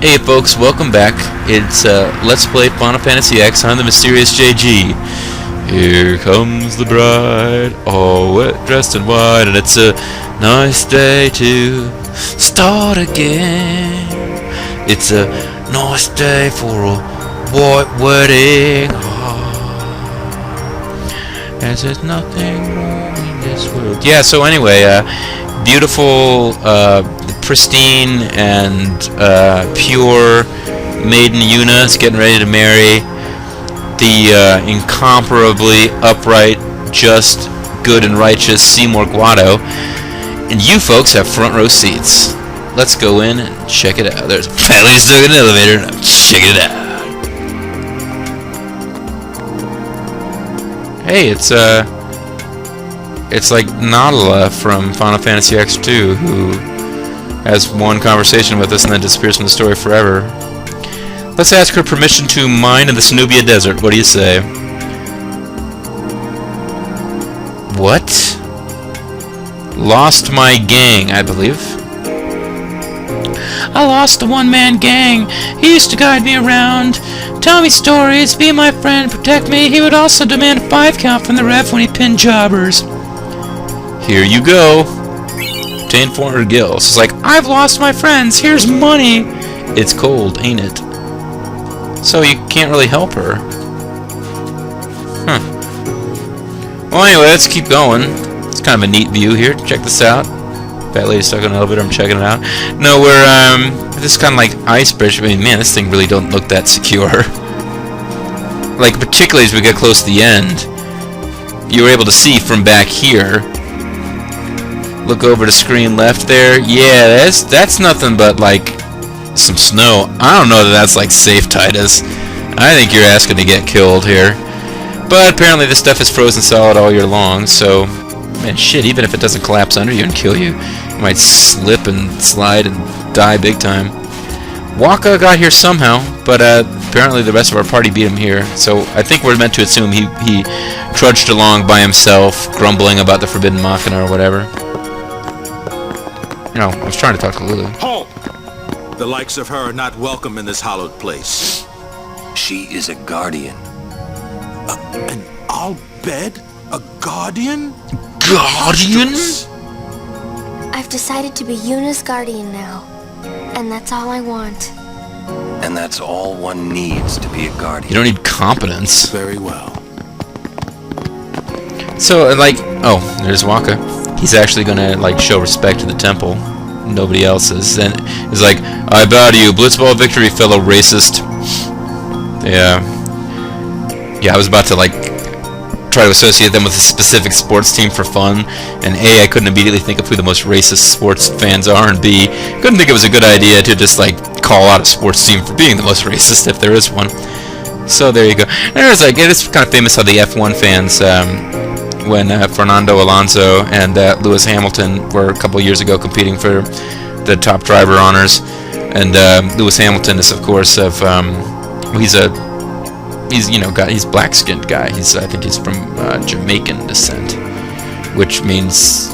Hey folks, welcome back. It's Let's Play Final Fantasy X. I'm the mysterious JG. Here comes the bride, all wet, dressed in white, and it's a nice day to start again. It's a nice day for a white wedding. As there's nothing wrong in this world. Yeah, so anyway, beautiful, pristine and pure maiden Yuna is getting ready to marry the incomparably upright, just, good and righteous Seymour, and you folks have front row seats. Let's go in and check it out. There's a fat lady stuck in an elevator, and I'm checking it out. Hey, it's like Nadala from Final Fantasy X2, who has one conversation with us and then disappears from the story forever. Let's ask her permission to mine in the Snubia Desert. What do you say? What? Lost my gang, I believe. I lost the one-man gang. He used to guide me around, tell me stories, be my friend, protect me. He would also demand a 5 count from the ref when he pinned jobbers. Here you go. Obtain 400 gills. It's like, I've lost my friends. Here's money. It's cold, ain't it? So you can't really help her. Huh. Well, anyway, let's keep going. It's kind of a neat view here. Check this out. Fat lady stuck in an elevator. I'm checking it out. No, we're this is kind of like ice bridge. I mean, man, this thing really don't look that secure. Like, particularly as we get close to the end, you were able to see from back here. Look over the screen left there. Yeah, that's nothing but like some snow. I don't know that that's like safe, Tidus. I think you're asking to get killed here. But apparently this stuff is frozen solid all year long, so man, shit, even if it doesn't collapse under you and kill you, you might slip and slide and die big time. Waka got here somehow, but apparently the rest of our party beat him here. So I think we're meant to assume he trudged along by himself, grumbling about the Forbidden Machina or whatever. You know, I was trying to talk to Lulu. Halt! The likes of her are not welcome in this hallowed place. She is a guardian. An Al-Bed? A guardian? Guardian? I've decided to be Yuna's guardian now. And that's all I want. And that's all one needs to be a guardian. You don't need competence. Very well. So, like, oh, there's Waka. He's actually gonna, like, show respect to the temple. Nobody else is. And he's like, I bow to you, Blitzball victory, fellow racist. Yeah. Yeah, I was about to, like, try to associate them with a specific sports team for fun, and A, I couldn't immediately think of who the most racist sports fans are, and B, couldn't think it was a good idea to just, like, call out a sports team for being the most racist, if there is one. So there you go. There's, like, it is kind of famous how the F1 fans, when Fernando Alonso and Lewis Hamilton were a couple years ago competing for the top driver honors, and Lewis Hamilton is, of course, of he's black-skinned guy. I think he's from Jamaican descent, which means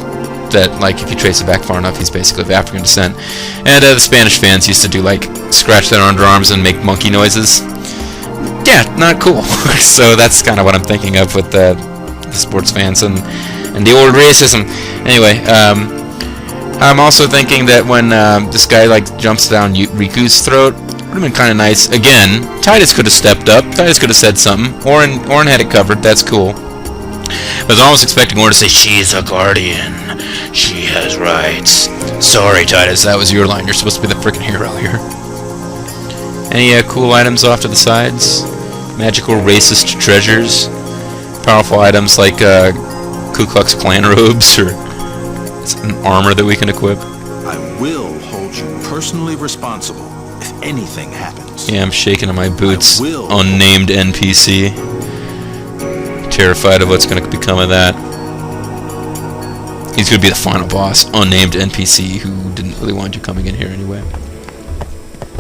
that, like, if you trace it back far enough, he's basically of African descent. And the Spanish fans used to do, like, scratch their underarms and make monkey noises. Yeah, not cool. So that's kind of what I'm thinking of with the sports fans and the old racism. Anyway, I'm also thinking that when this guy, like, jumps down Riku's throat, would have been kind of nice. Again, Tidus could have stepped up. Tidus could have said something. Orin had it covered. That's cool. I was almost expecting Orin to say, she's a guardian. She has rights. Sorry, Tidus. That was your line. You're supposed to be the freaking hero here. Any cool items off to the sides? Magical racist treasures? Powerful items like Ku Klux Klan robes or an armor that we can equip? I will hold you personally responsible if anything happens. Yeah, I'm shaking in my boots. Unnamed NPC. Terrified of what's going to become of that. He's going to be the final boss. Unnamed NPC who didn't really want you coming in here anyway.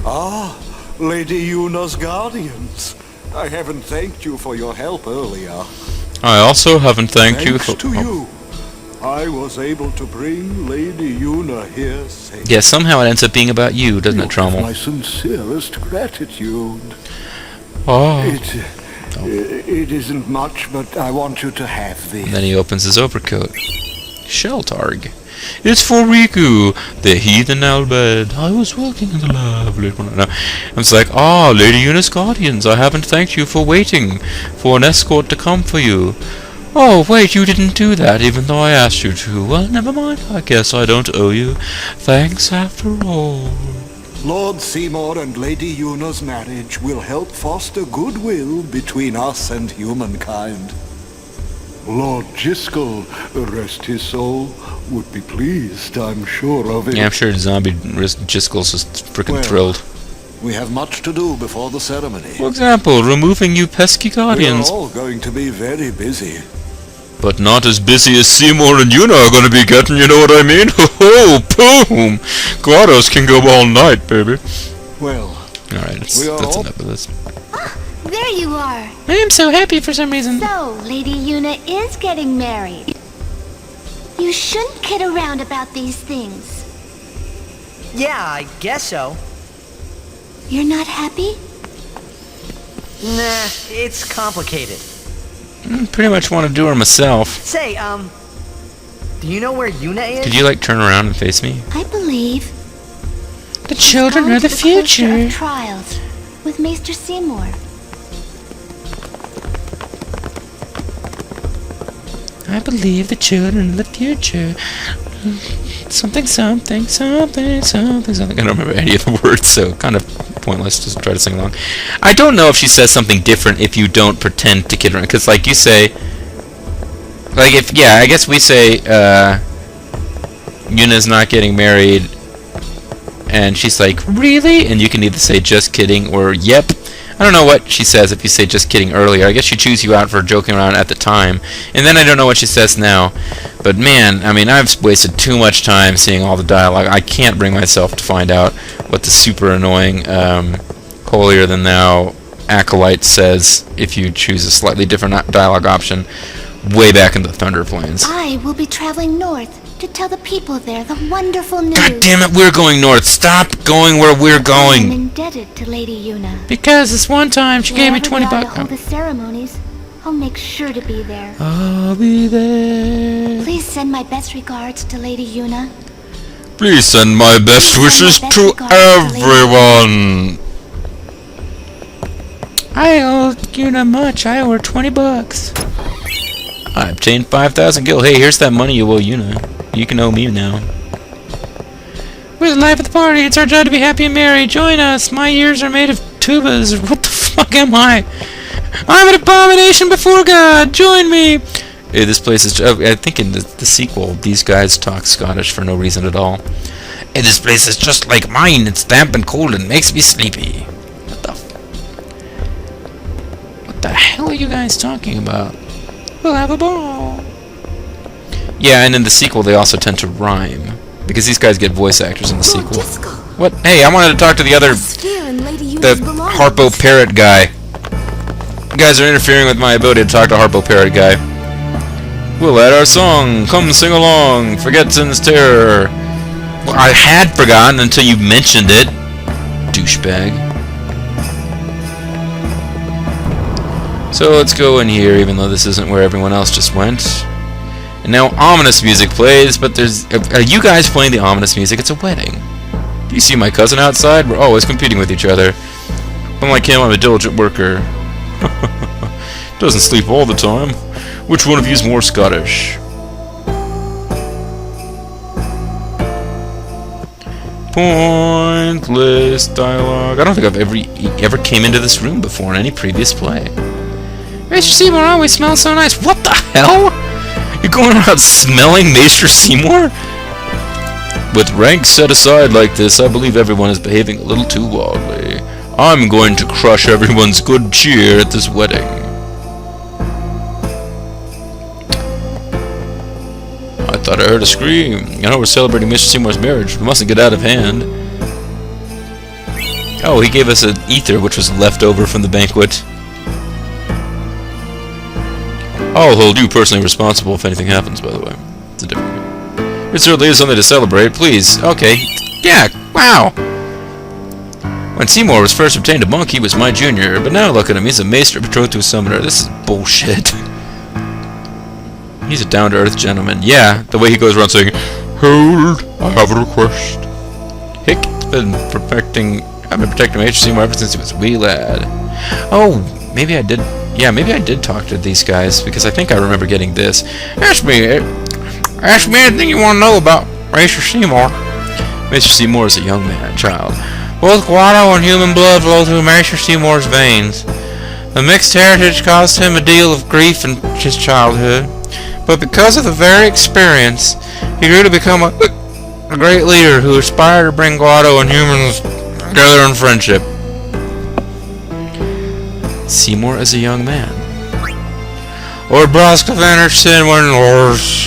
Ah, Lady Yuna's guardians. I haven't thanked you for your help earlier. I also haven't thanked you for... Thanks to you, I was able to bring Lady Yuna here safe. Yeah, somehow it ends up being about you, doesn't it, You have Trommel? my sincerest gratitude. Oh. It isn't much, but I want you to have this. And then he opens his overcoat. Sheltarg. It's for Riku, the heathen Albed. I was working in the lab late one night. I was like, Lady Yuna's guardians, I haven't thanked you for waiting for an escort to come for you. Oh, wait, you didn't do that, even though I asked you to. Well, never mind, I guess I don't owe you. Thanks after all. Lord Seymour and Lady Yuna's marriage will help foster goodwill between us and humankind. Lord Jiskel, rest his soul, would be pleased, I'm sure of it. Yeah, I'm sure Zombie Jiskel's just freaking thrilled. We have much to do before the ceremony. For example, removing you pesky guardians. We're all going to be very busy. But not as busy as Seymour and Yuna are going to be getting, you know what I mean? Ho-ho, boom! GLaDOS can go all night, baby. Well, alright, that's enough of this. There you are. I am so happy for some reason. So, Lady Yuna is getting married. You shouldn't kid around about these things. Yeah, I guess so. You're not happy? Nah, it's complicated. I pretty much want to do her myself. Say, do you know where Yuna is? Could you, like, turn around and face me? I believe. The children are the future. Of trials with Maester Seymour. I believe the children are the future. Something, something, something, something, something. I don't remember any of the words, so kind of pointless to try to sing along. I don't know if she says something different if you don't pretend to kid around. Because, like, you say... Like, if... Yeah, I guess we say, Yuna's not getting married. And she's like, really? And you can either say, just kidding, or, yep. I don't know what she says if you say just kidding earlier. I guess she chews you out for joking around at the time. And then I don't know what she says now. But man, I mean, I've wasted too much time seeing all the dialogue. I can't bring myself to find out what the super annoying, holier-than-thou acolyte says if you choose a slightly different dialogue option way back in the Thunder Plains. I will be traveling north to tell the people there the wonderful news. God damn it, we're going north. Stop going where we're I'm going. indebted to Lady Yuna. Because this one time she gave me Wherever they 20 are to bucks. hold the ceremonies, I'll make sure to be there. I'll be there. Please send my best regards to Lady Yuna. Please send my best wishes to everyone. I owe Yuna much. I owe her 20 bucks. I obtained 5,000 gil. Hey, here's that money you owe Yuna. You can owe me now. We're the life of the party. It's our job to be happy and merry. Join us. My ears are made of tubas. What the fuck am I? I'm an abomination before God. Join me. Hey, this place is... I think in the sequel, these guys talk Scottish for no reason at all. Hey, this place is just like mine. It's damp and cold and makes me sleepy. What the hell are you guys talking about? We'll have a ball. Yeah, and in the sequel, they also tend to rhyme. Because these guys get voice actors in the sequel. What? Hey, I wanted to talk to the other... The Harpo Parrot guy. You guys are interfering with my ability to talk to Harpo Parrot guy. We'll add our song. Come sing along. Forget sin's terror. Well, I had forgotten until you mentioned it. Douchebag. So let's go in here, even though this isn't where everyone else just went. And now ominous music plays, but there's... Are you guys playing the ominous music? It's a wedding. Do you see my cousin outside? We're always competing with each other. Unlike him, I'm a diligent worker. Doesn't sleep all the time. Which one of you's more Scottish? Pointless dialogue. I don't think I've ever came into this room before in any previous play. Maester Seymour always smells so nice. What the hell? You're going around smelling Maester Seymour? With ranks set aside like this, I believe everyone is behaving a little too wildly. I'm going to crush everyone's good cheer at this wedding. I thought I heard a scream. I know we're celebrating Mr. Seymour's marriage. We mustn't get out of hand. Oh, he gave us an ether, which was left over from the banquet. I'll hold you personally responsible if anything happens, by the way. It's a different It certainly is something to celebrate. Please. Okay. Yeah. Wow. When Seymour was first obtained a monk, he was my junior. But now look at him. He's a maester betrothed to a summoner. This is bullshit. He's a down-to-earth gentleman. Yeah, the way he goes around saying, "Hold, I have a request." Hick, I've been protecting Maester Seymour ever since he was a wee lad. Oh, maybe I did. Yeah, maybe I did talk to these guys because I think I remember getting this. Ask me anything you want to know about Maester Seymour. Maester Seymour is a young man, child. Both guano and human blood flow through Maester Seymour's veins. The mixed heritage caused him a deal of grief in his childhood, but because of the very experience, he grew to become a great leader who aspired to bring guano and humans together in friendship. Seymour is a young man. Lord Broskov Anderson when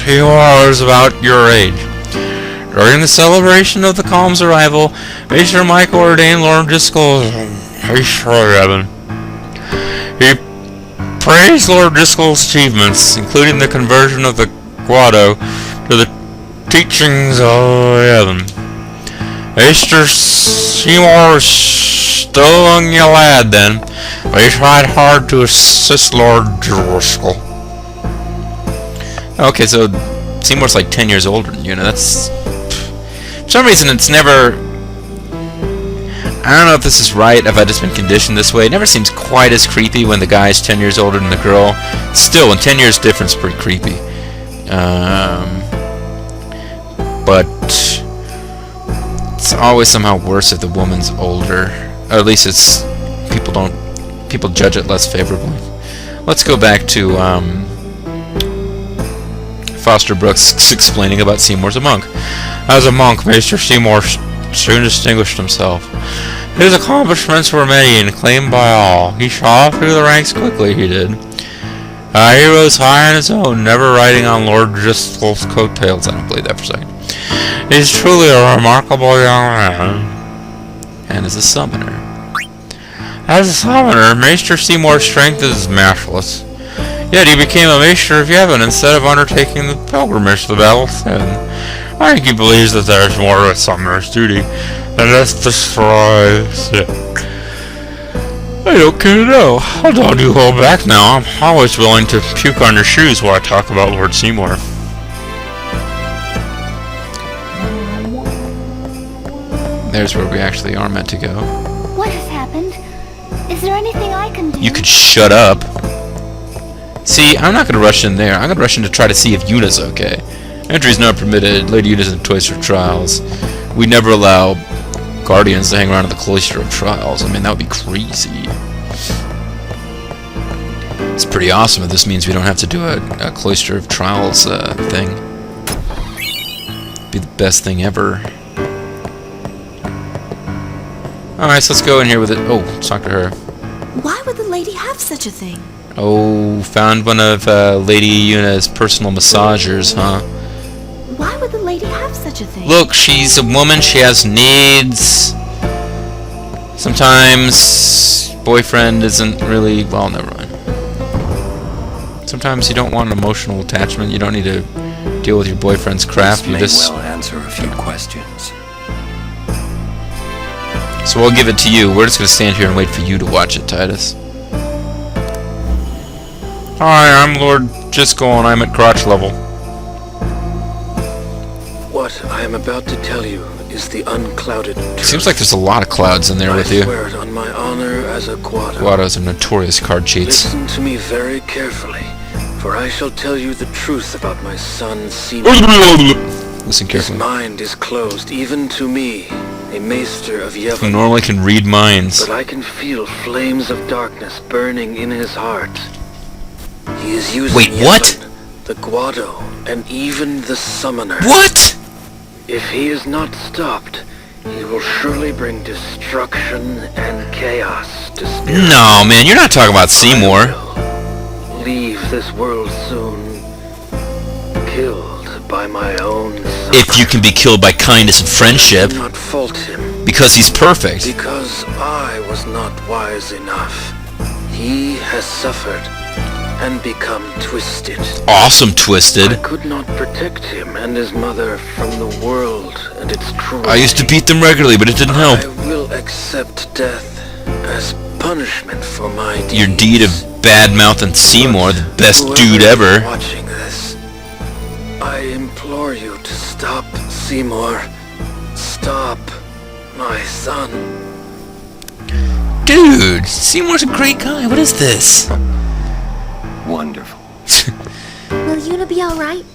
he was about your age. During the celebration of the Calm's arrival, Maester Michael ordained Lord Driscoll heaven. He praised Lord Driscoll's achievements, including the conversion of the guado to the teachings of heaven. Maester Seymour was still a young lad then, but he tried hard to assist Lord Driscoll. Okay, so Seymour's like 10 years older than you, that's... For some reason it's never... I don't know if this is right, if I've just been conditioned this way. It never seems quite as creepy when the guy's 10 years older than the girl. Still, in 10 years difference, pretty creepy. But it's always somehow worse if the woman's older. Or at least it's... People judge it less favorably. Let's go back to Foster Brooks explaining about Seymour's a monk. As a monk, Maester Seymour soon distinguished himself. His accomplishments were many and claimed by all. He shot through the ranks quickly, he did. He rose high on his own, never riding on Lord Driscoll's coattails. I don't believe that for a second. He's truly a remarkable young man. And is a summoner. As a summoner, Maester Seymour's strength is matchless. Yet he became a Maester of Yevon instead of undertaking the pilgrimage to the Battle of Sin. I think he believes that there is more to a summoner's duty than just destroy Sin. I don't care to know. I'll do hold back now. I'm always willing to puke on your shoes while I talk about Lord Seymour. There's where we actually are meant to go. What has happened? Is there anything I can do? You could shut up. See, I'm not going to rush in there. I'm going to rush in to try to see if Yuna's okay. Entry is not permitted. Lady Yuna's in Toys for Trials. We never allow Guardians to hang around in the Cloister of Trials. I mean, that would be crazy. It's pretty awesome if this means we don't have to do a Cloister of Trials thing. It'd be the best thing ever. Alright, so let's go in here with it. Oh, let's talk to her. Why would the lady have such a thing? Oh, found one of Lady Yuna's personal massagers, huh? Why would the lady have such a thing? Look, she's a woman, she has needs. Sometimes boyfriend isn't really... Well, never mind. Sometimes you don't want an emotional attachment. You don't need to deal with your boyfriend's crap. This You may just... well answer a few questions. So I'll give it to you. We're just going to stand here and wait for you to watch it, Tidus. Hi, I'm Lord Driscoll and I'm at crotch level. What I am about to tell you is the unclouded truth. Seems like there's a lot of clouds in there with you. I swear it on my honor as a guado. Guados are notorious card cheats. Listen to me very carefully, for I shall tell you the truth about my son Seymour. Listen His carefully. mind is closed even to me, a maester of Who Yevon. normally can read minds. But I can feel flames of darkness burning in his heart. He is using Wait, what? Yevon, the guado, and even the summoner. What? If he is not stopped, he will surely bring destruction and chaos to spirit. No, man, you're not talking about Seymour. I will leave this world soon, killed by my own son. If you can be killed by kindness and friendship, I do not fault him, because he's perfect. because I was not wise enough. He has suffered. and become twisted. Awesome twisted. I could not protect him and his mother from the world and its cruelty. I used to beat them regularly, but it didn't help. I will accept death as punishment for my deeds. Your deed of bad-mouthing Seymour, the best dude ever. Watching this, I implore you to stop Seymour. Stop my son. Dude, Seymour's a great guy. What is this? Wonderful. Will Yuna be alright?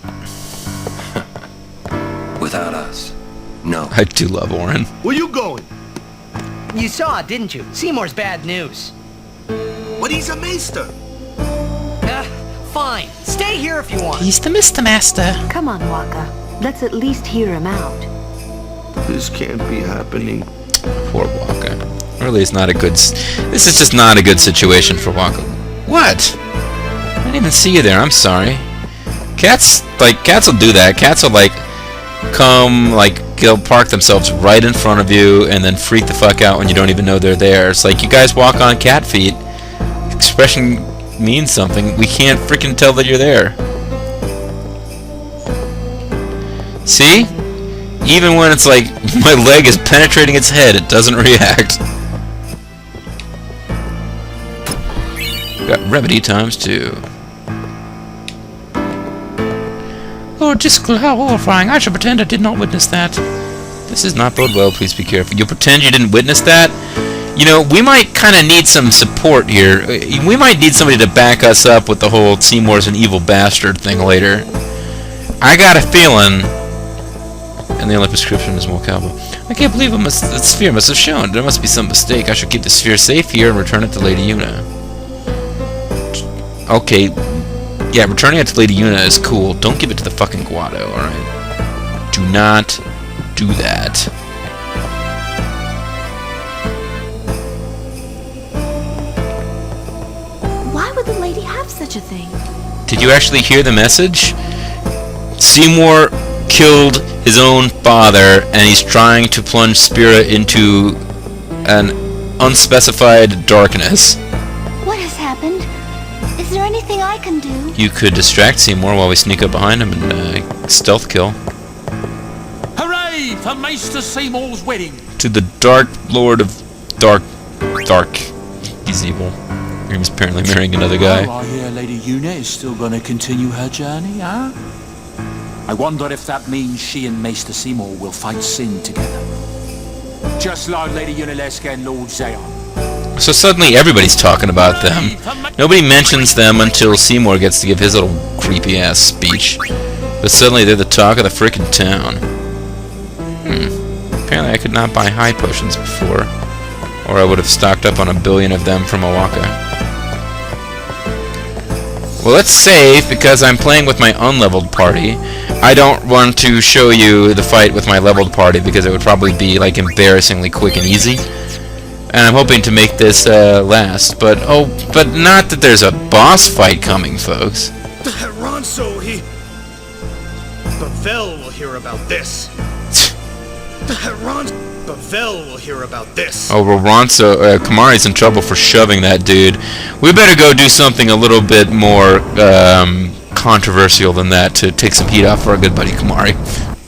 Without us, no. I do love Orin. Where you going? You saw it, didn't you? Seymour's bad news. But he's a maester. Fine. Stay here if you want. He's the Mr. Master. Come on, Waka. Let's at least hear him out. This can't be happening. Poor Waka. Really, it's not a good... This is just not a good situation for Waka. What? I didn't even see you there. I'm sorry. Cats will do that. Cats will, come, they'll park themselves right in front of you and then freak the fuck out when you don't even know they're there. It's like, you guys walk on cat feet. Expression means something. We can't freaking tell that you're there. See? Even when it's like, my leg is penetrating its head, it doesn't react. Got remedy times 2. Lord Jiskel, how horrifying. I shall pretend I did not witness that. This is not bode well, please be careful. You'll pretend you didn't witness that? You know, we might kind of need some support here. We might need somebody to back us up with the whole Seymour's an evil bastard thing later. I got a feeling... And the only prescription is more cowbell. I can't believe the sphere must have shown. There must be some mistake. I should keep the sphere safe here and return it to Lady Yuna. Okay. Yeah, returning it to Lady Yuna is cool. Don't give it to the fucking Guado, alright? Do not do that. Why would the lady have such a thing? Did you actually hear the message? Seymour killed his own father, and he's trying to plunge Spira into an unspecified darkness. What has happened? Is there anything I can do? You could distract Seymour while we sneak up behind him and stealth kill. Hooray for Maester Seymour's wedding! To the Dark Lord of Dark. He's evil. He's apparently marrying another guy. Oh, I hear Lady Yuna is still going to continue her journey, huh? I wonder if that means she and Maester Seymour will fight sin together. Just like Lady Yunalesca and Lord Zeon. So suddenly everybody's talking about them. Nobody mentions them until Seymour gets to give his little creepy-ass speech. But suddenly they're the talk of the frickin' town. Apparently I could not buy high potions before, or I would have stocked up on 1 billion of them from Owaka. Well, let's save, because I'm playing with my unleveled party. I don't want to show you the fight with my leveled party, because it would probably be, embarrassingly quick and easy. And I'm hoping to make this, last. But not that there's a boss fight coming, folks. Ronso, Bavel will hear about this. Bavel will hear about this. Oh, well, Kamari's in trouble for shoving that dude. We better go do something a little bit more, controversial than that to take some heat off for our good buddy Kamari.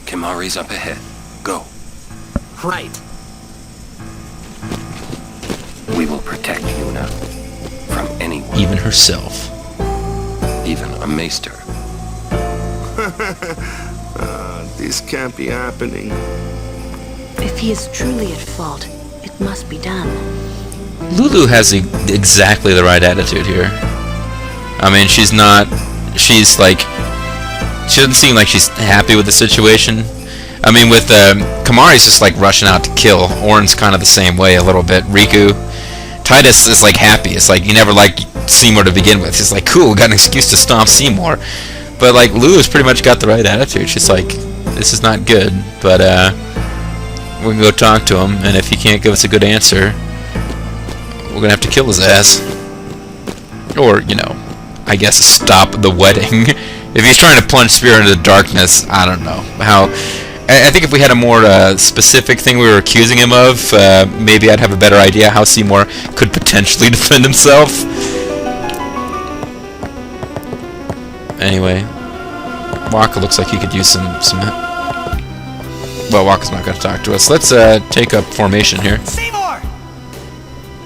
Kimari's up ahead. Go. Right. We will protect Yuna from anyone. Even herself. Even a maester. This can't be happening. If he is truly at fault, it must be done. Lulu has exactly the right attitude here. I mean, she doesn't seem like she's happy with the situation. I mean, with Kamari's just rushing out to kill. Orin's kind of the same way a little bit. Riku. Tidus is happy. It's he never liked Seymour to begin with. He's cool, we got an excuse to stomp Seymour. But Lulu's pretty much got the right attitude. She's this is not good, but we can go talk to him, and if he can't give us a good answer, we're gonna have to kill his ass. Or, I guess stop the wedding. If he's trying to plunge Spira into the darkness, I don't know how. I think if we had a more specific thing we were accusing him of, maybe I'd have a better idea how Seymour could potentially defend himself. anyway. Waka looks like he could use some well, Waka's not going to talk to us. Let's take up formation here. Seymour!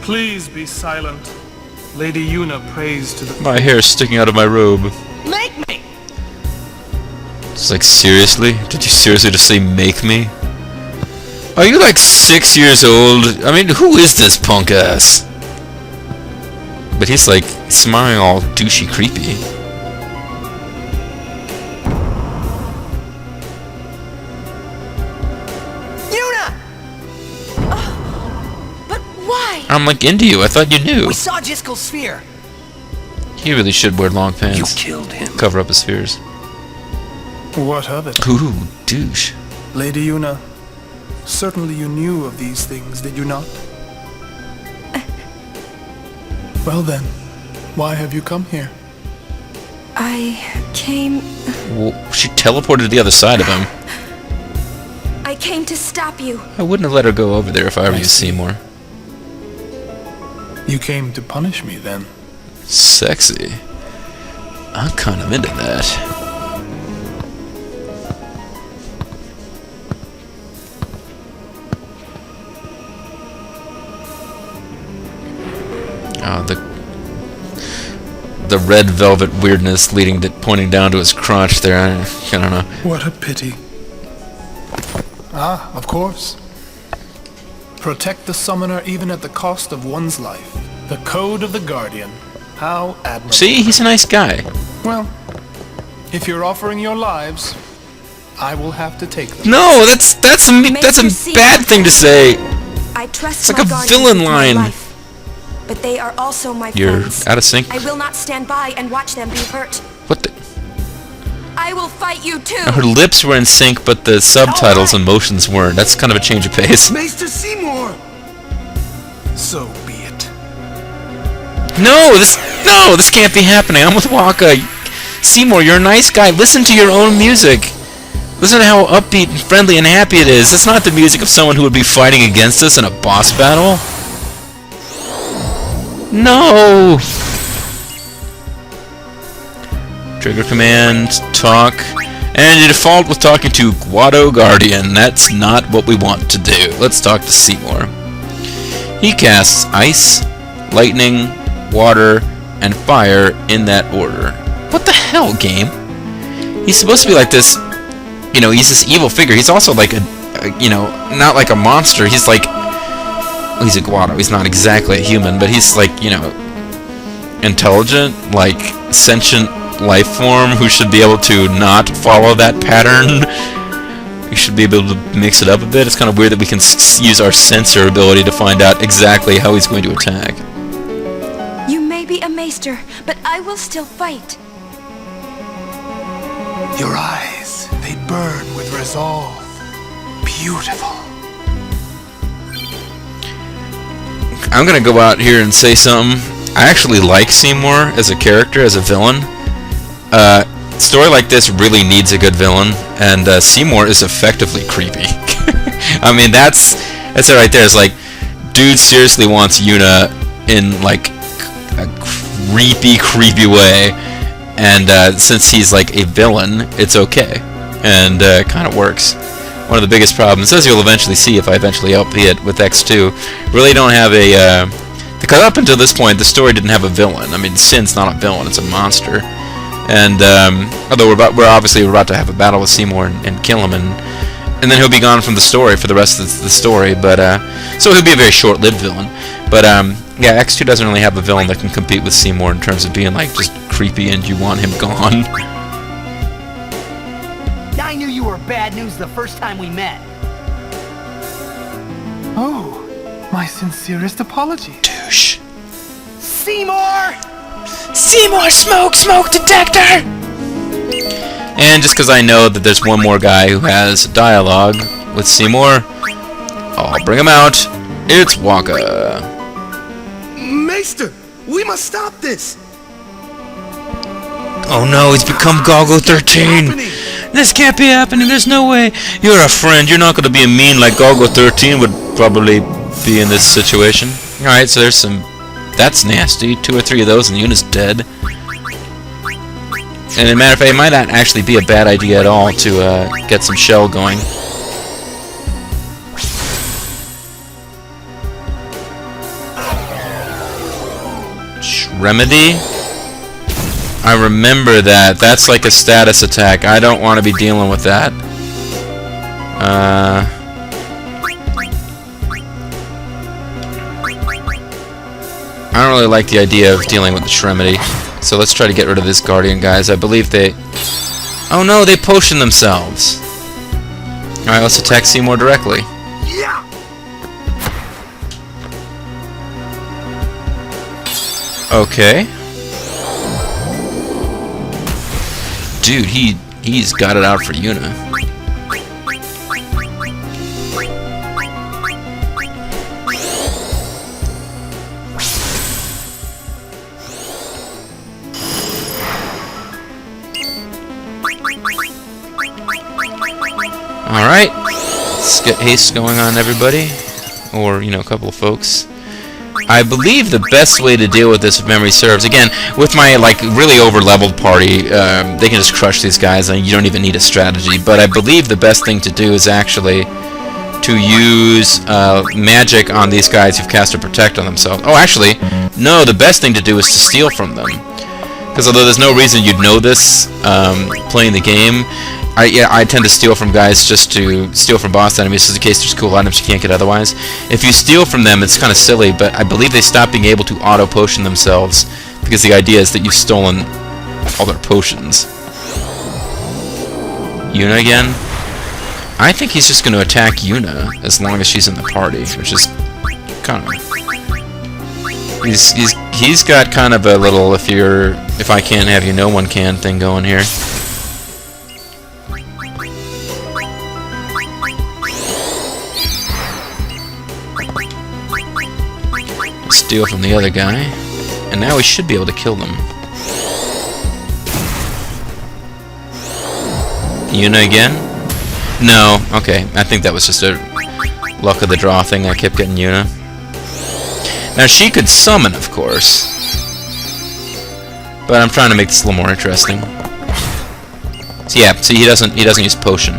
Please be silent. Lady Yuna prays to the... My hair's sticking out of my robe. Make me! It's like, seriously? Did you seriously just say make me? Are you like 6 years old? I mean, who is this punk ass? But he's like smiling all douchey creepy. I'm like into you. I thought you knew. We saw Jiskel's sphere. He really should wear long pants. You killed him. Cover up his fears. What of it? Ooh, douche. Lady Yuna, certainly you knew of these things, did you not? Well then, why have you come here? I came... Well, she teleported to the other side of him. I came to stop you. I wouldn't have let her go over there if I were you, Seymour. You came to punish me then? Sexy. I'm kind of into that. The red velvet weirdness leading to pointing down to his crotch there. I don't know. What a pity. Ah, of course. Protect the summoner even at the cost of one's life. The code of the Guardian. How admirable. See, he's a nice guy. Well, if you're offering your lives, I will have to take them. No, that's a bad thing to say. I trust It's like my a guardians villain with my line. life, but they are also my You're friends. out of sync. I will not stand by and watch them be hurt. What the? I will fight you too. Her lips were in sync, but the subtitles and motions weren't. That's kind of a change of pace. Maester Seymour! So be it. No, this can't be happening. I'm with Waka. Seymour, you're a nice guy. Listen to your own music. Listen to how upbeat and friendly and happy it is. That's not the music of someone who would be fighting against us in a boss battle. No! Trigger command, talk, and you default with talking to Guado Guardian. That's not what we want to do. Let's talk to Seymour. He casts ice, lightning, water, and fire in that order. What the hell, game? He's supposed to be like this, you know, he's this evil figure. He's also like a you know, not like a monster. He's like, well, he's a Guado. He's not exactly a human, but he's like, you know, intelligent, like sentient life form who should be able to not follow that pattern. We should be able to mix it up a bit. It's kind of weird that we can use our sensor ability to find out exactly how he's going to attack. You may be a maester, but I will still fight. Your eyes, they burn with resolve. Beautiful. I'm gonna go out here and say something. I actually like Seymour as a character, as a villain. Story like this really needs a good villain, and Seymour is effectively creepy. I mean, that's it right there. It's like, dude seriously wants Yuna in like a creepy way, and since he's like a villain, it's okay, and kind of works. One of the biggest problems, as you'll eventually see if I eventually LP it with X2, really don't have a because up until this point the story didn't have a villain. I mean, Sin's not a villain; it's a monster. And although we're about to have a battle with Seymour and kill him, and then he'll be gone from the story for the rest of the story. But so he'll be a very short-lived villain. But yeah, X2 doesn't really have a villain that can compete with Seymour in terms of being like just creepy and you want him gone. I knew you were bad news the first time we met. Oh, my sincerest apologies. Douche. Seymour! Seymour, smoke detector! And just because I know that there's one more guy who has dialogue with Seymour, I'll bring him out. It's Waka. Maester, we must stop this. Oh no, he's become Goggo 13. This can't be happening. There's no way. You're a friend. You're not going to be mean like Goggo 13 would probably be in this situation. Alright, so there's some... That's nasty. 2 or 3 of those and Yuna's dead. And as a matter of fact, it might not actually be a bad idea at all to get some shell going. Remedy? I remember that. That's like a status attack. I don't want to be dealing with that. I don't really like the idea of dealing with the Shremedy. So let's try to get rid of this Guardian, guys. I believe they... Oh no, they potion themselves. Alright, let's attack Seymour directly. Okay. Dude, he's got it out for Yuna. Alright. Let's get haste going on everybody. Or, you know, a couple of folks. I believe the best way to deal with this, if memory serves, again, with my, like, really over-leveled party, they can just crush these guys, and you don't even need a strategy, but I believe the best thing to do is actually to use magic on these guys who've cast a Protect on themselves. Oh, actually, no, the best thing to do is to steal from them. Because although there's no reason you'd know this playing the game, I tend to steal from guys just to steal from boss enemies, just in case there's cool items you can't get otherwise. If you steal from them, it's kind of silly, but I believe they stop being able to auto-potion themselves, because the idea is that you've stolen all their potions. Yuna again? I think he's just going to attack Yuna, as long as she's in the party, which is kind of... He's got kind of a little, if I can't have you, no one can thing going here. Steal from the other guy, and now we should be able to kill them. Yuna again? No, okay, I think that was just a luck of the draw thing. I kept getting Yuna. Now she could summon, of course, but I'm trying to make this a little more interesting. So yeah, see, he doesn't use potion.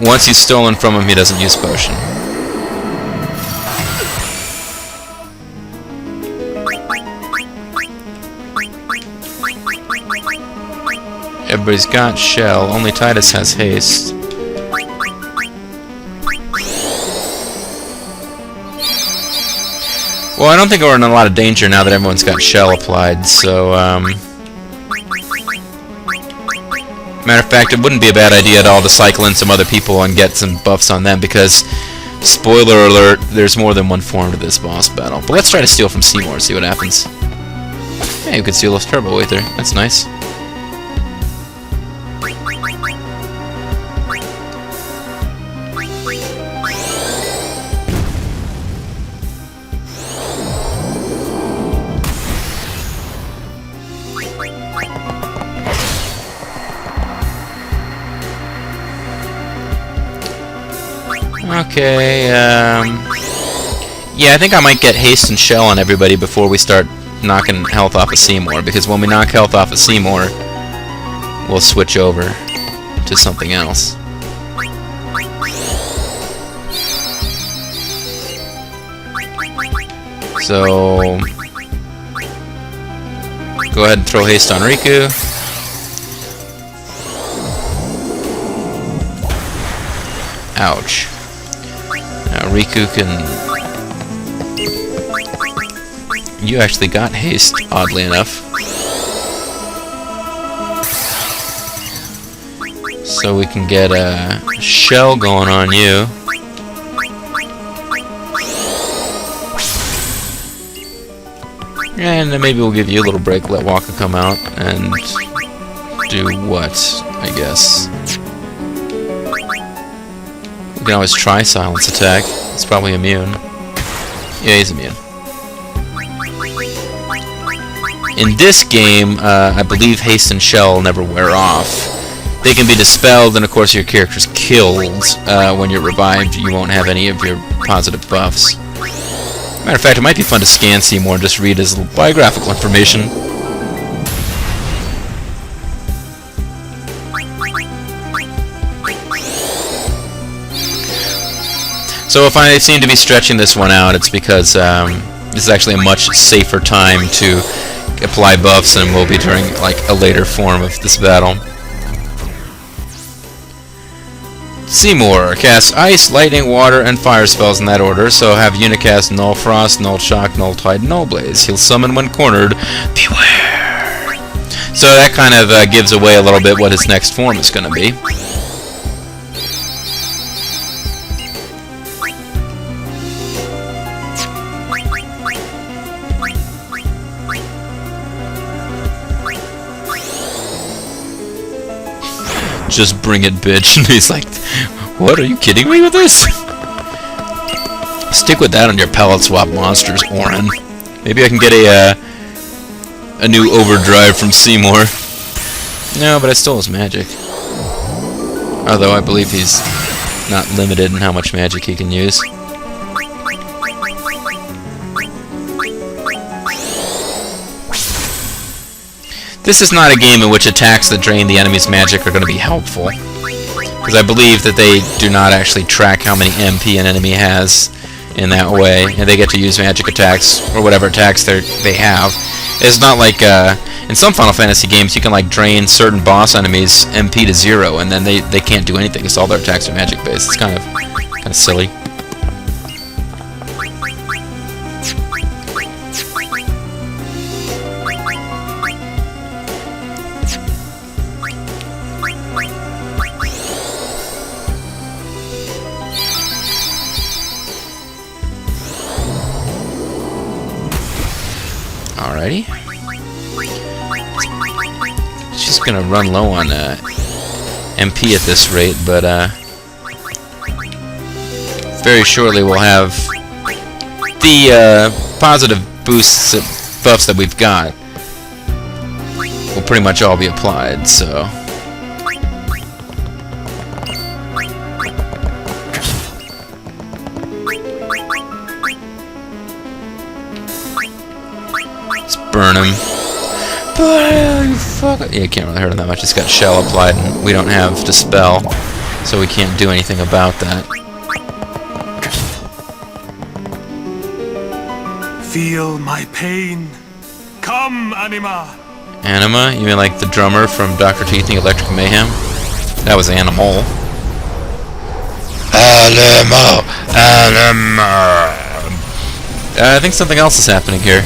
Once he's stolen from him, he doesn't use potion. Everybody's got shell, only Tidus has haste. Well, I don't think we're in a lot of danger now that everyone's got shell applied, so, matter of fact, it wouldn't be a bad idea at all to cycle in some other people and get some buffs on them, because, spoiler alert, there's more than one form to this boss battle. But let's try to steal from Seymour and see what happens. Yeah, you can steal those Turbo Aether. That's nice. Okay, yeah, I think I might get haste and shell on everybody before we start knocking health off of Seymour, because when we knock health off of Seymour, we'll switch over to something else. So, go ahead and throw haste on Riku. Ouch. Now Riku can... You actually got haste, oddly enough. So we can get a shell going on you. And then maybe we'll give you a little break, let Waka come out, and do what, I guess. We can always try silence attack. It's probably immune. Yeah, he's immune. In this game, I believe haste and shell never wear off. They can be dispelled, and of course your character's killed. When you're revived, you won't have any of your positive buffs. Matter of fact, it might be fun to scan Seymour and just read his little biographical information. So if I seem to be stretching this one out, it's because this is actually a much safer time to apply buffs than will be during like a later form of this battle. Seymour casts Ice, Lightning, Water, and Fire spells in that order, so have Yuna cast Null Frost, Null Shock, Null Tide, Null Blaze. He'll summon when cornered, Beware! So that kind of gives away a little bit what his next form is going to be. Just bring it, bitch. And he's like, what, are you kidding me with this? Stick with that on your palette swap monsters, Orin. Maybe I can get a new overdrive from Seymour. No, but I stole his magic. Although I believe he's not limited in how much magic he can use. This is not a game in which attacks that drain the enemy's magic are going to be helpful, because I believe that they do not actually track how many MP an enemy has in that way, and they get to use magic attacks, or whatever attacks they have. It's not like, in some Final Fantasy games, you can like drain certain boss enemies MP to 0, and then they can't do anything, because all their attacks are magic based. It's kind of silly. Alrighty. She's gonna run low on MP at this rate, but very shortly we'll have the positive boosts, buffs that we've got will pretty much all be applied, so... burn him. You fuck. Yeah, you can't really hurt him that much. It's got shell applied, and we don't have dispel, so we can't do anything about that. Feel my pain. Come, Anima. Anima? You mean like the drummer from Dr. Teeth and the Electric Mayhem? That was Animal. Anima. I think something else is happening here.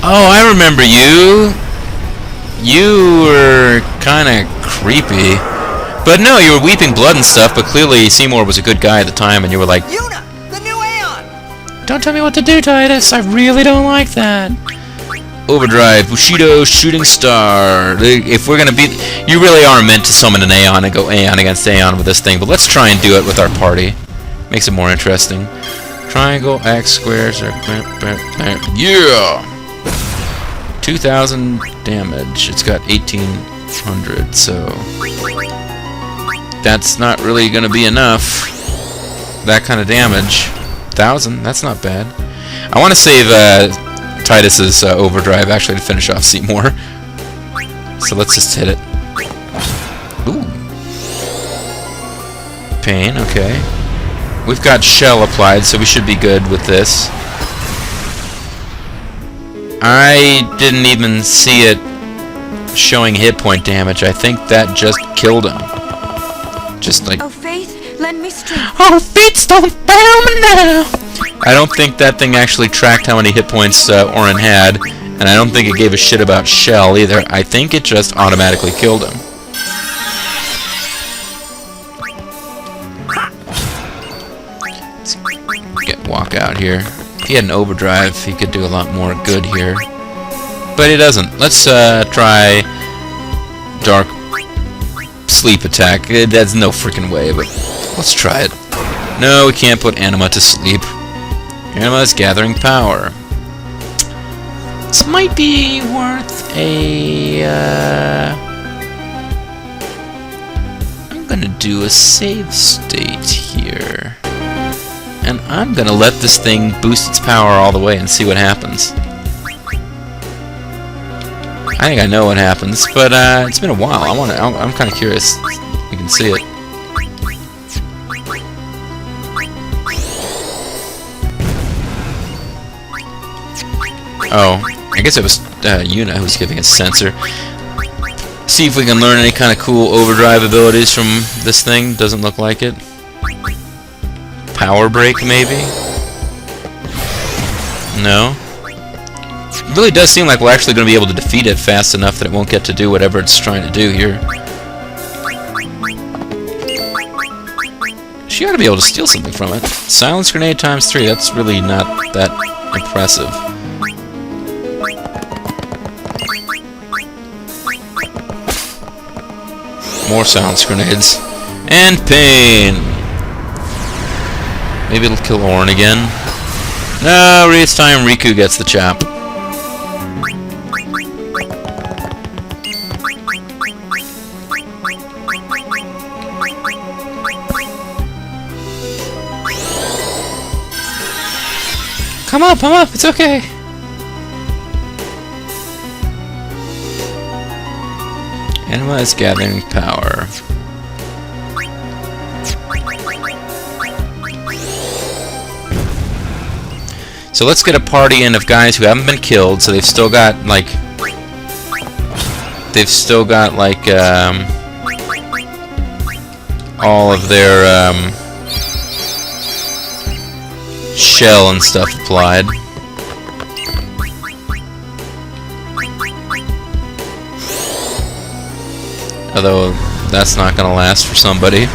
Oh, I remember you. You were kind of creepy. But no, you were weeping blood and stuff, but clearly Seymour was a good guy at the time, and you were like... Yuna! The new Aeon! Don't tell me what to do, Tidus. I really don't like that. Overdrive, Bushido, Shooting Star. If we're gonna beat... You really are meant to summon an Aeon and go Aeon against Aeon with this thing, but let's try and do it with our party. Makes it more interesting. Triangle, X, squares, yeah! 2,000 damage. It's got 1,800, so that's not really going to be enough. That kind of damage. 1,000, that's not bad. I want to save Tidus's overdrive actually to finish off Seymour. So let's just hit it. Ooh. Pain, okay. We've got shell applied, so we should be good with this. I didn't even see it showing hit point damage. I think that just killed him. Just like... Oh, Faith, lend me strength. Oh, Faith, don't fail me now! I don't think that thing actually tracked how many hit points Orin had, and I don't think it gave a shit about shell either. I think it just automatically killed him. Let's walk out here. If he had an overdrive, he could do a lot more good here. But he doesn't. Let's try Dark Sleep Attack. That's no freaking way, but let's try it. No, we can't put Anima to sleep. Anima is gathering power. This might be worth a... gonna do a save state here. And I'm gonna let this thing boost its power all the way and see what happens. I think I know what happens, but it's been a while. I'm kind of curious. You can see it. Oh, I guess it was Yuna who was giving us sensor. See if we can learn any kind of cool overdrive abilities from this thing. Doesn't look like it. Power break, maybe? No? It really does seem like we're actually going to be able to defeat it fast enough that it won't get to do whatever it's trying to do here. She ought to be able to steal something from it. Silence grenade times 3, that's really not that impressive. More silence grenades. And pain! Maybe it'll kill Ornn again. No, it's time Riku gets the chop. Come up, it's okay. Anima is gathering power. So let's get a party in of guys who haven't been killed, so they've still got like all of their shell and stuff applied. Although that's not gonna last for somebody.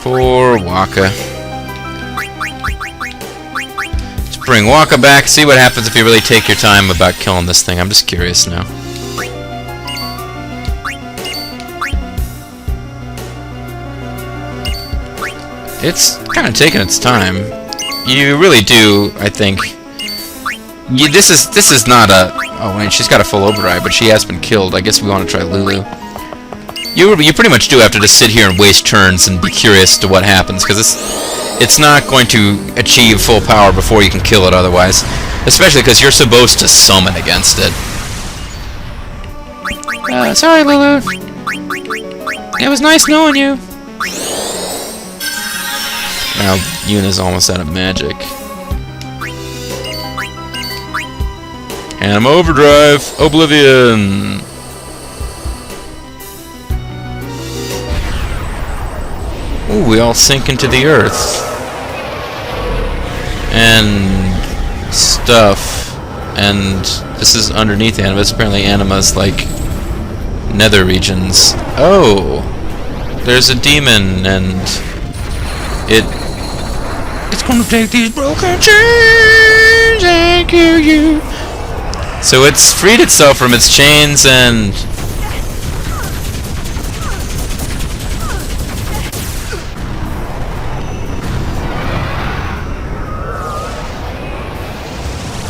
Poor Waka. Let's bring Waka back, see what happens if you really take your time about killing this thing. I'm just curious now. It's kind of taking its time. You really do, I think. This is not a... Oh wait, she's got a full overdrive, but she has been killed. I guess we want to try Lulu. You pretty much do have to just sit here and waste turns and be curious to what happens, because it's not going to achieve full power before you can kill it otherwise. Especially because you're supposed to summon against it. Sorry, Lulu. It was nice knowing you. Now, Yuna's almost out of magic. Anima Overdrive! Oblivion! Ooh, we all sink into the earth. And stuff. And this is underneath Anima. It's apparently Anima's, like, nether regions. Oh! There's a demon, and it's gonna take these broken chains and kill you. So it's freed itself from its chains and...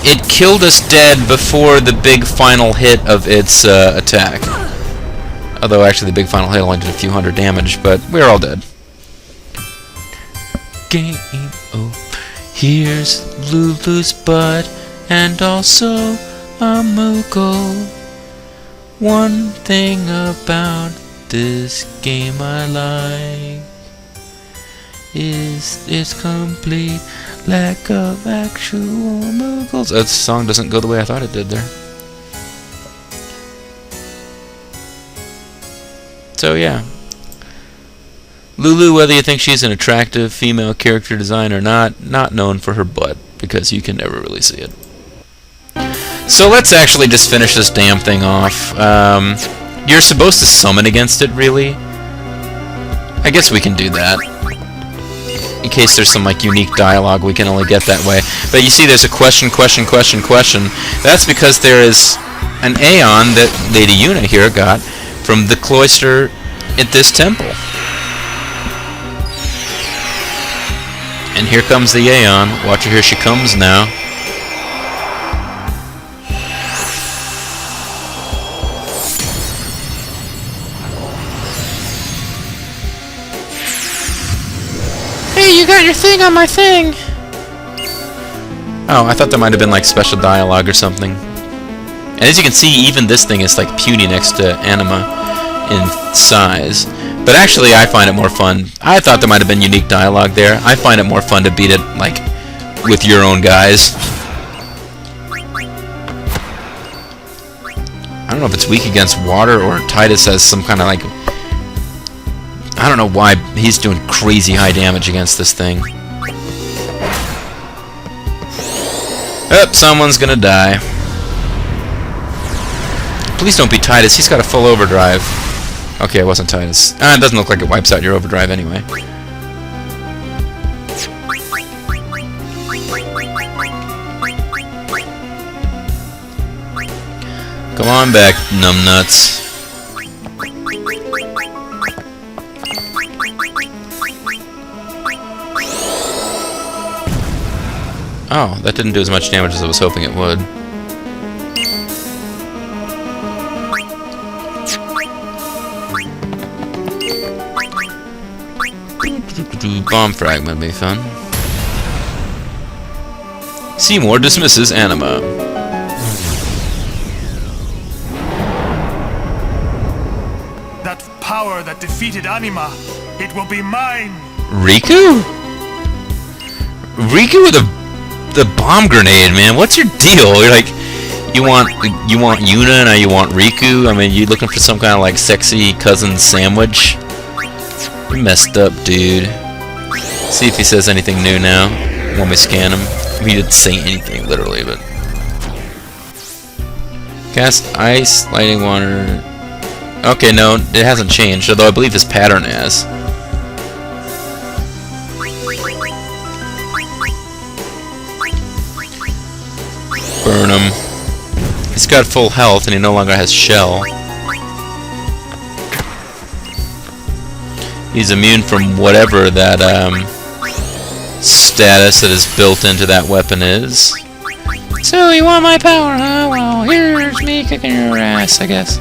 It killed us dead before the big final hit of its attack. Although actually the big final hit only did a few hundred damage, but we're all dead. Game over. Here's Lulu's butt and also a Moogle. One thing about this game I like is its complete lack of actual Moogles. That song doesn't go the way I thought it did there. So yeah. Lulu, whether you think she's an attractive female character design or not known for her butt, because you can never really see it. So let's actually just finish this damn thing off. You're supposed to summon against it, really? I guess we can do that. In case there's some like unique dialogue we can only get that way. But you see there's a question. That's because there is an Aeon that Lady Yuna here got from the cloister at this temple. And here comes the Aeon. Watch her, here she comes now. got your thing on my thing! Oh, I thought there might have been like special dialogue or something. And as you can see, even this thing is like puny next to Anima in size. But actually, I find it more fun. I thought there might have been unique dialogue there. I find it more fun to beat it like with your own guys. I don't know if it's weak against water or Tidus has some kind of like... I don't know why he's doing crazy high damage against this thing. Oh, someone's gonna die. Please don't be Tidus, he's got a full overdrive. Okay, it wasn't Tidus. It doesn't look like it wipes out your overdrive anyway. Come on back, numbnuts. Oh, that didn't do as much damage as I was hoping it would. Bomb fragment would be fun. Seymour dismisses Anima. That power that defeated Anima, it will be mine! Riku? Riku with the bomb grenade, man. What's your deal? You're like, you want Yuna, now you want Riku? I mean, you looking for some kind of like sexy cousin sandwich? You messed up, dude. See if he says anything new now when we scan him. He didn't say anything, literally, but... Cast ice, lighting water... Okay, no, it hasn't changed, although I believe his pattern has. Burn him. He's got full health and he no longer has shell. He's immune from whatever that status that is built into that weapon is. So you want my power, huh? Well, here's me kicking your ass, I guess.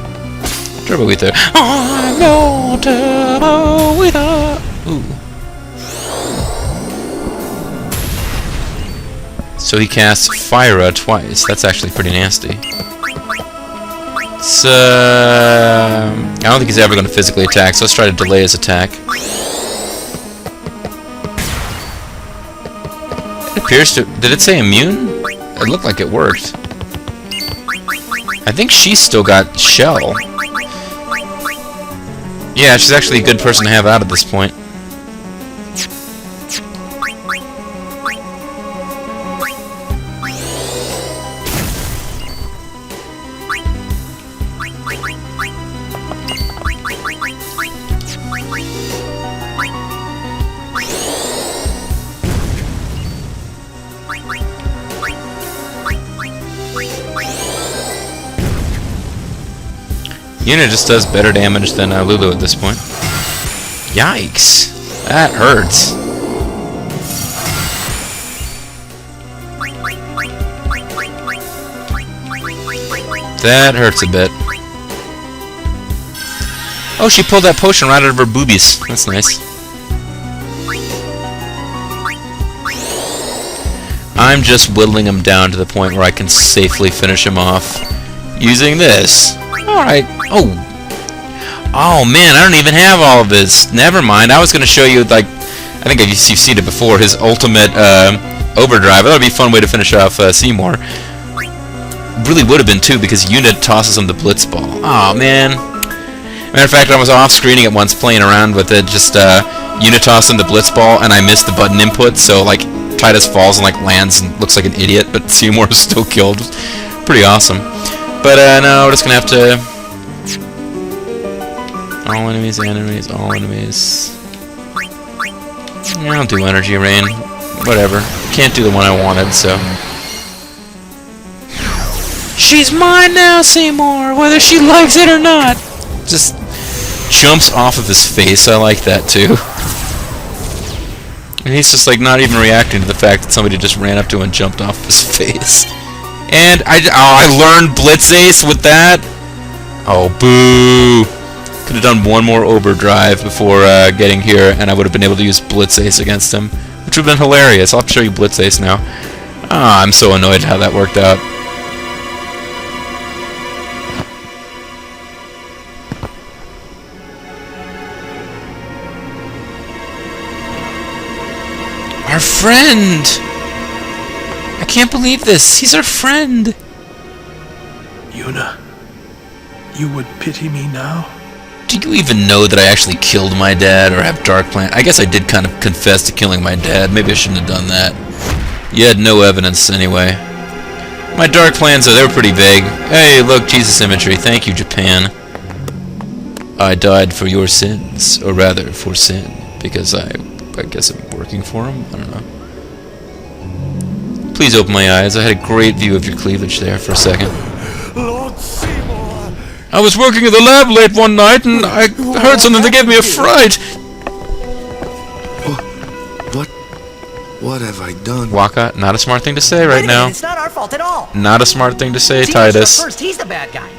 Turbo Ether. I'm no Turbo Ether. Ooh. So he casts Fyra twice. That's actually pretty nasty. It's, I don't think he's ever going to physically attack, so let's try to delay his attack. It appears to... Did it say immune? It looked like it worked. I think she's still got shell. Yeah, she's actually a good person to have out at this point. Yuna just does better damage than Lulu at this point. Yikes! That hurts. That hurts a bit. Oh, she pulled that potion right out of her boobies. That's nice. I'm just whittling him down to the point where I can safely finish him off using this. Alright. Oh man, I don't even have all of his. Never mind. I was going to show you, like, I think you've seen it before, his ultimate overdrive. That would be a fun way to finish off Seymour. Really would have been too, because Yuna tosses him the blitz ball. Oh man. Matter of fact, I was off screening it once playing around with it, just Yuna tossed him the blitz ball and I missed the button input, so like Tidus falls and like lands and looks like an idiot, but Seymour is still killed. Pretty awesome. But no, we're just gonna have to... All enemies, all enemies. I'll do energy rain. Whatever. Can't do the one I wanted, so... She's mine now, Seymour, whether she likes it or not! Just jumps off of his face. I like that, too. And he's just, like, not even reacting to the fact that somebody just ran up to him and jumped off his face. And I learned Blitz Ace with that? Oh, boo! Could have done one more overdrive before getting here, and I would have been able to use Blitz Ace against him, which which would have been hilarious. I'll show you Blitz Ace now. Ah, I'm so annoyed how that worked out. Our friend! I can't believe this. He's our friend. Yuna, you would pity me now? Do you even know that I actually killed my dad or have dark plan? I guess I did kind of confess to killing my dad. Maybe I shouldn't have done that. You had no evidence anyway. My dark plans, though, they were pretty vague. Hey, look, Jesus imagery. Thank you, Japan. I died for your sins, or rather, for sin, because I guess I'm working for him? I don't know. Please open my eyes. I had a great view of your cleavage there for a second. Lord Seymour! I was working at the lab late one night and I heard something that gave me a fright. What have I done? Waka, not a smart thing to say right now. It's not our fault at all. Not a smart thing to say, Seymour's Tidus. the first, he's the bad guy.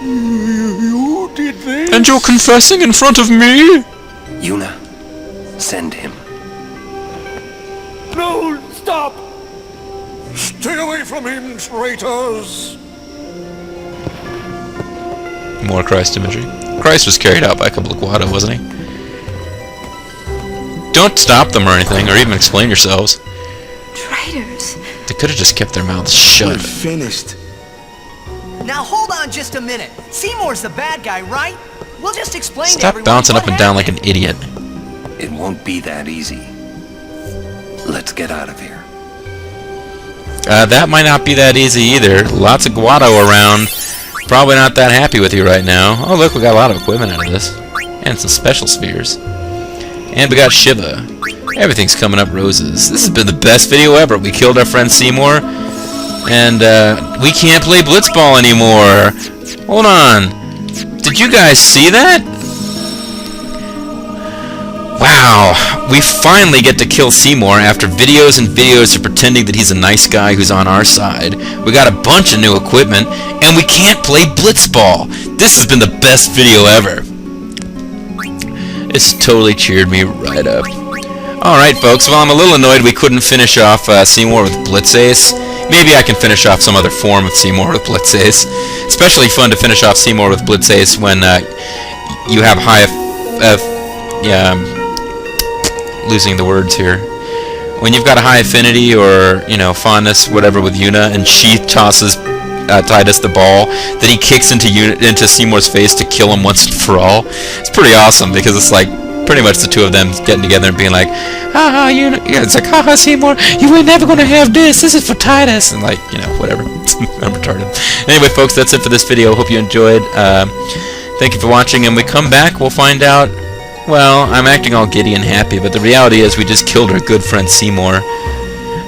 You did this? And you're confessing in front of me? Yuna, send him. No, stop! Stay away from him, traitors! More Christ imagery. Christ was carried out by a couple of Guado, wasn't he? Don't stop them or anything, or even explain yourselves. Traitors. They could have just kept their mouths shut. Finished. Now hold on just a minute. Seymour's the bad guy, right? We'll just explain to Stop everyone bouncing what up and down like happened. an idiot. It won't be that easy. Let's get out of here. That might not be that easy either. Lots of Guado around. Probably not that happy with you right now. Oh look, we got a lot of equipment out of this. And some special spheres. And we got Shiva. Everything's coming up roses. This has been the best video ever. We killed our friend Seymour. And we can't play Blitzball anymore. Hold on. Did you guys see that? Wow, we finally get to kill Seymour after videos and videos of pretending that he's a nice guy who's on our side. We got a bunch of new equipment, and we can't play Blitzball. This has been the best video ever. It's totally cheered me right up. Alright folks, well I'm a little annoyed we couldn't finish off Seymour with Blitz Ace. Maybe I can finish off some other form of Seymour with Blitz Ace. Especially fun to finish off Seymour with Blitz Ace when you have high... yeah, losing the words here. When you've got a high affinity or, you know, fondness, whatever, with Yuna, and she tosses Tidus the ball that he kicks into Seymour's face to kill him once and for all. It's pretty awesome because it's like pretty much the two of them getting together and being like, haha, Yuna, yeah, it's like, haha, Seymour, you ain't never gonna have this is for Tidus, and like, you know, whatever. I'm retarded. Anyway, folks, that's it for this video. Hope you enjoyed. Thank you for watching, and when we come back, we'll find out. Well, I'm acting all giddy and happy, but the reality is we just killed our good friend Seymour.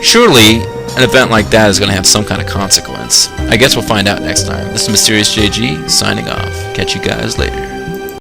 Surely, an event like that is going to have some kind of consequence. I guess we'll find out next time. This is Mysterious JG, signing off. Catch you guys later.